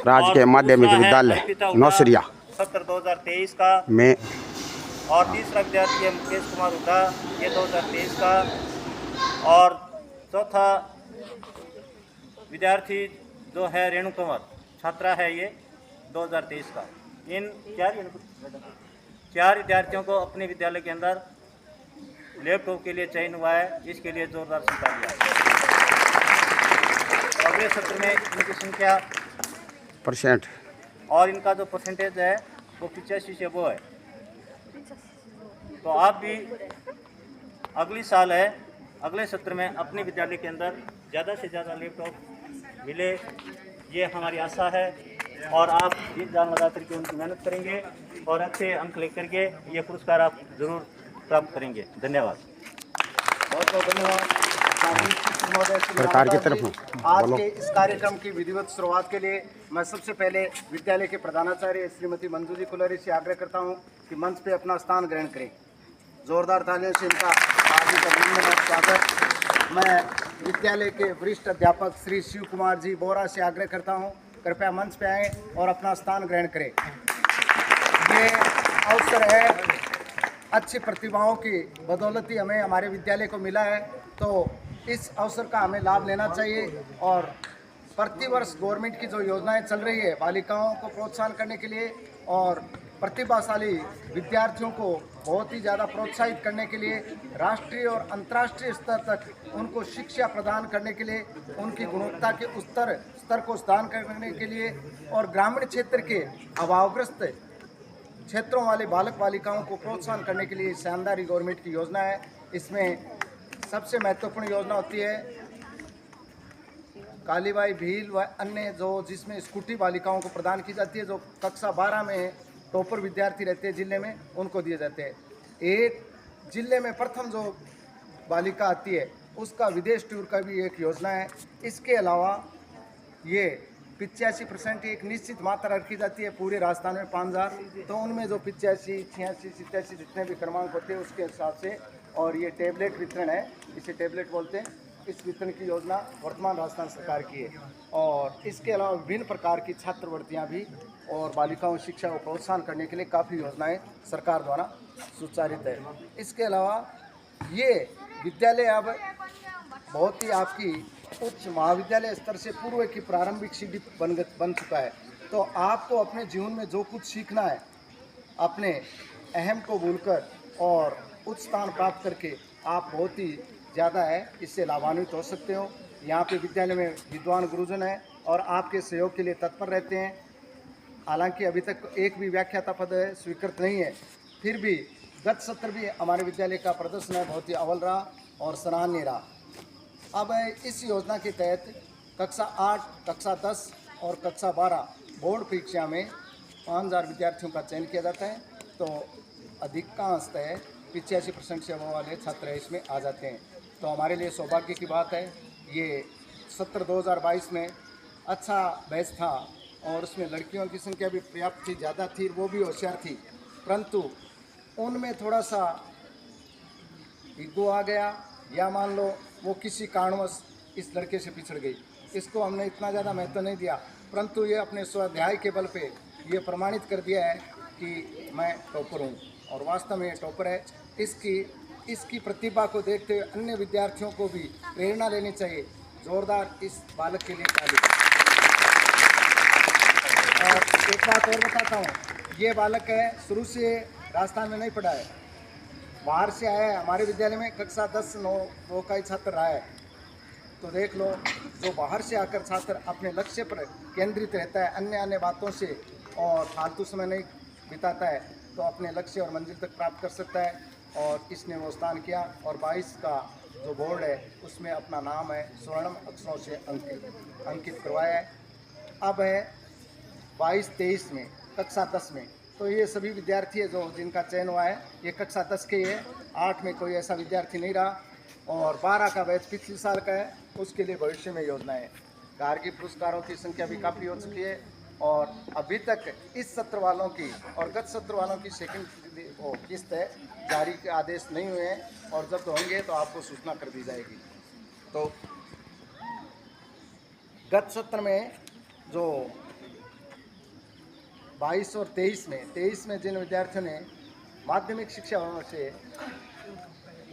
राजकीय माध्यमिक विद्यालय नौसरिया सत्र 2023 का में, और तीसरा विद्यार्थी है मुकेश कुमार हुड्डा, ये 2023 का, और चौथा विद्यार्थी जो है रेणु कंवर छात्रा है, ये 2023 का। इन चार विद्यार्थियों को अपने विद्यालय के अंदर लैपटॉप के लिए चयन हुआ है, इसके लिए जोरदार तालियां। अगले सत्र में इनकी संख्या परसेंट और इनका जो परसेंटेज है वो 85 से वो है। तो आप भी अगली साल है, अगले सत्र में अपने विद्यालय के अंदर ज़्यादा से ज़्यादा लैपटॉप मिले, ये हमारी आशा है। और आप जी जान लगा करके उनकी मेहनत करेंगे और अच्छे अंक लेकर के ये पुरस्कार आप जरूर प्राप्त करेंगे। धन्यवाद, बहुत बहुत धन्यवाद सरकार की तरफ। आज के इस कार्यक्रम की विधिवत शुरुआत के लिए मैं सबसे पहले विद्यालय के प्रधानाचार्य श्रीमती मंजू जी कुलरी से आग्रह करता हूं कि मंच पे अपना स्थान ग्रहण करें। जोरदार तालियों से इनका हार्दिक अभिनंदन और स्वागत। मैं विद्यालय के वरिष्ठ अध्यापक श्री शिव कुमार जी बोरा से आग्रह करता हूं, कृपया मंच पे आएँ और अपना स्थान ग्रहण करें। ये अवसर है, अच्छी प्रतिभाओं की बदौलत ही हमें हमारे विद्यालय को मिला है, तो इस अवसर का हमें लाभ लेना चाहिए। और प्रतिवर्ष गवर्नमेंट की जो योजनाएं चल रही है बालिकाओं को प्रोत्साहन करने के लिए और प्रतिभाशाली विद्यार्थियों को बहुत ही ज़्यादा प्रोत्साहित करने के लिए, राष्ट्रीय और अंतर्राष्ट्रीय स्तर तक उनको शिक्षा प्रदान करने के लिए, उनकी गुणवत्ता के स्तर को सुधार करने के लिए और ग्रामीण क्षेत्र के अभावग्रस्त क्षेत्रों वाले बालक बालिकाओं को प्रोत्साहन करने के लिए शानदार गवर्नमेंट की योजना है। इसमें सबसे महत्वपूर्ण योजना होती है कालीबाई भील व अन्य जो जिसमें स्कूटी बालिकाओं को प्रदान की जाती है, जो कक्षा 12 में टॉपर विद्यार्थी रहते हैं जिले में, उनको दिए जाते हैं। एक जिले में प्रथम जो बालिका आती है उसका विदेश टूर का भी एक योजना है। इसके अलावा ये 85% एक निश्चित मात्रा रखी जाती है पूरे राजस्थान में 5000, तो उनमें जो 85, 86, 87 जितने भी क्रमांक होते हैं उसके हिसाब से। और ये टैबलेट वितरण है, इसे टैबलेट बोलते हैं। इस वितरण की योजना वर्तमान राजस्थान सरकार की है। और इसके अलावा विभिन्न प्रकार की छात्रवृत्तियाँ भी और बालिकाओं शिक्षा को प्रोत्साहन करने के लिए काफ़ी योजनाएं सरकार द्वारा सुचारित है। इसके अलावा ये विद्यालय अब बहुत ही आपकी उच्च महाविद्यालय स्तर से पूर्व की प्रारंभिक सीढ़ी बन चुका है। तो आपको अपने जीवन में जो कुछ सीखना है, अपने अहम को भूलकर और उच्च स्थान प्राप्त करके आप बहुत ही ज़्यादा है इससे लाभान्वित हो सकते हो। यहाँ पे विद्यालय में विद्वान गुरुजन हैं और आपके सहयोग के लिए तत्पर रहते हैं। हालांकि अभी तक एक भी व्याख्याता पद स्वीकृत नहीं है, फिर भी गत सत्र भी हमारे विद्यालय का प्रदर्शन है बहुत ही अव्वल रहा और सराहनीय रहा। अब इस योजना के तहत कक्षा 8, कक्षा 10 और कक्षा 12 बोर्ड परीक्षा में 5000 विद्यार्थियों का चयन किया जाता है। तो अधिकांशतः 85% से वो वाले छात्र इसमें आ जाते हैं। तो हमारे लिए सौभाग्य की बात है। ये सत्र 2022 में अच्छा बैच था और उसमें लड़कियों की संख्या भी पर्याप्त थी, ज़्यादा थी, वो भी होशियार थी, परंतु उनमें थोड़ा सा ईगो आ गया या मान लो वो किसी कारणवश इस लड़के से पिछड़ गई। इसको हमने इतना ज़्यादा महत्व नहीं दिया, परंतु ये अपने स्वाध्याय के बल पे ये प्रमाणित कर दिया है कि मैं टॉपर हूँ और वास्तव में ये टॉपर है। इसकी प्रतिभा को देखते हुए अन्य विद्यार्थियों को भी प्रेरणा लेनी चाहिए। जोरदार इस बालक के लिए ताली। और एक बात और बताता हूँ, ये बालक है शुरू से राजस्थान में नहीं पढ़ा है, बाहर से आया है। हमारे विद्यालय में कक्षा 10-9 का ही छात्र रहा है। तो देख लो, जो बाहर से आकर छात्र अपने लक्ष्य पर केंद्रित रहता है, अन्य बातों से और फालतू समय नहीं बिताता है, तो अपने लक्ष्य और मंजिल तक प्राप्त कर सकता है। और इसने वो स्थान किया और 22 का जो बोर्ड है उसमें अपना नाम है स्वर्णम अक्षरों से अंकित करवाया है। अब है 22-23 में कक्षा 10 में, तो ये सभी विद्यार्थी है जो जिनका चयन हुआ है ये कक्षा 10 के ही है। 8 में कोई ऐसा विद्यार्थी नहीं रहा और 12 का बैच पिछले साल का है, उसके लिए भविष्य में योजना है। गार्गी पुरस्कारों की संख्या भी काफ़ी हो चुकी है और अभी तक इस सत्र वालों की और गत सत्र वालों की सेकंड किस्त है, जारी के आदेश नहीं हुए हैं और जब होंगे तो आपको सूचना कर दी जाएगी। तो गत सत्र में जो 22 और 23 में जिन विद्यार्थियों ने माध्यमिक शिक्षा से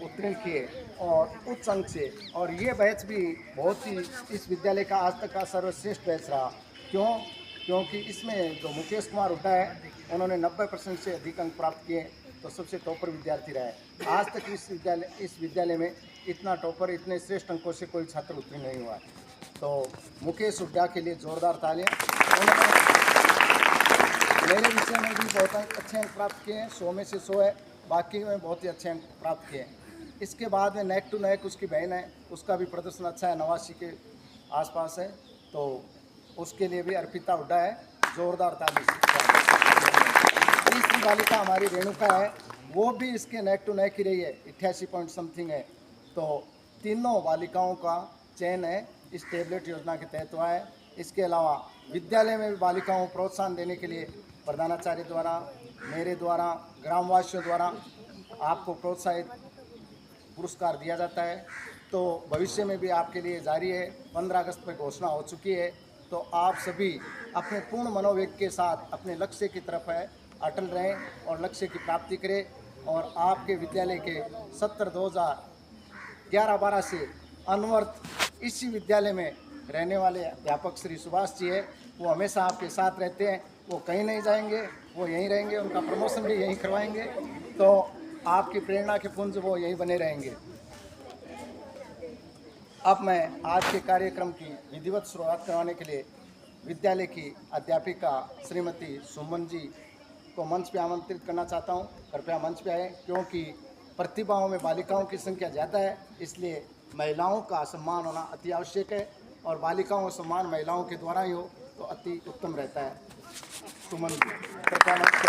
उत्तीर्ण किए और उच्च अंक से, और ये बैच भी बहुत ही इस विद्यालय का आज तक का सर्वश्रेष्ठ बैच रहा। क्योंकि इसमें जो मुकेश कुमार हुड्डा है उन्होंने 90% से अधिक अंक प्राप्त किए, तो सबसे टॉपर विद्यार्थी रहे। आज तक इस विद्यालय में इतना टॉपर, इतने श्रेष्ठ अंकों से कोई छात्र उत्तीर्ण नहीं हुआ। तो मुकेश हुड्डा के लिए जोरदार तालियां। उन्होंने मेरे विषय में भी बहुत अच्छे अंक प्राप्त किए हैं, 100 में से 100 है, बाकी में बहुत ही अच्छे अंक प्राप्त किए हैं। इसके बाद में नेक टू नेक उसकी बहन है, उसका भी प्रदर्शन अच्छा है, 89 के आसपास है, तो उसके लिए भी अर्पिता हुड्डा है, जोरदार ताली। तीसरी बालिका हमारी रेणुका है, वो भी इसके नेक टू नेक ही रही है, 88 पॉइंट समथिंग है। तो तीनों बालिकाओं का चयन है इस टेबलेट योजना के तहत हुआ है। इसके अलावा विद्यालय में भी बालिकाओं को प्रोत्साहन देने के लिए प्रधानाचार्य द्वारा, मेरे द्वारा, ग्रामवासियों द्वारा आपको प्रोत्साहित पुरस्कार दिया जाता है। तो भविष्य में भी आपके लिए जारी है। 15 अगस्त में घोषणा हो चुकी है, तो आप सभी अपने पूर्ण मनोवेग के साथ अपने लक्ष्य की तरफ अटल रहें और लक्ष्य की प्राप्ति करें। और आपके विद्यालय के सत्र 2011-12 से अनवर्त इसी विद्यालय में रहने वाले अध्यापक श्री सुभाष जी है, वो हमेशा आपके साथ रहते हैं, वो कहीं नहीं जाएंगे, वो यहीं रहेंगे, उनका प्रमोशन भी यहीं करवाएंगे, तो आपकी प्रेरणा के पुंज वो यहीं बने रहेंगे। अब मैं आज के कार्यक्रम की विधिवत शुरुआत करवाने के लिए विद्यालय की अध्यापिका श्रीमती सुमन जी को मंच पे आमंत्रित करना चाहता हूं। कृपया मंच पे आए, क्योंकि प्रतिभाओं में बालिकाओं की संख्या ज़्यादा है, इसलिए महिलाओं का सम्मान होना अति आवश्यक है, और बालिकाओं का सम्मान महिलाओं के द्वारा ही हो तो अति उत्तम रहता है। सुमन जी, कृपया मंच पे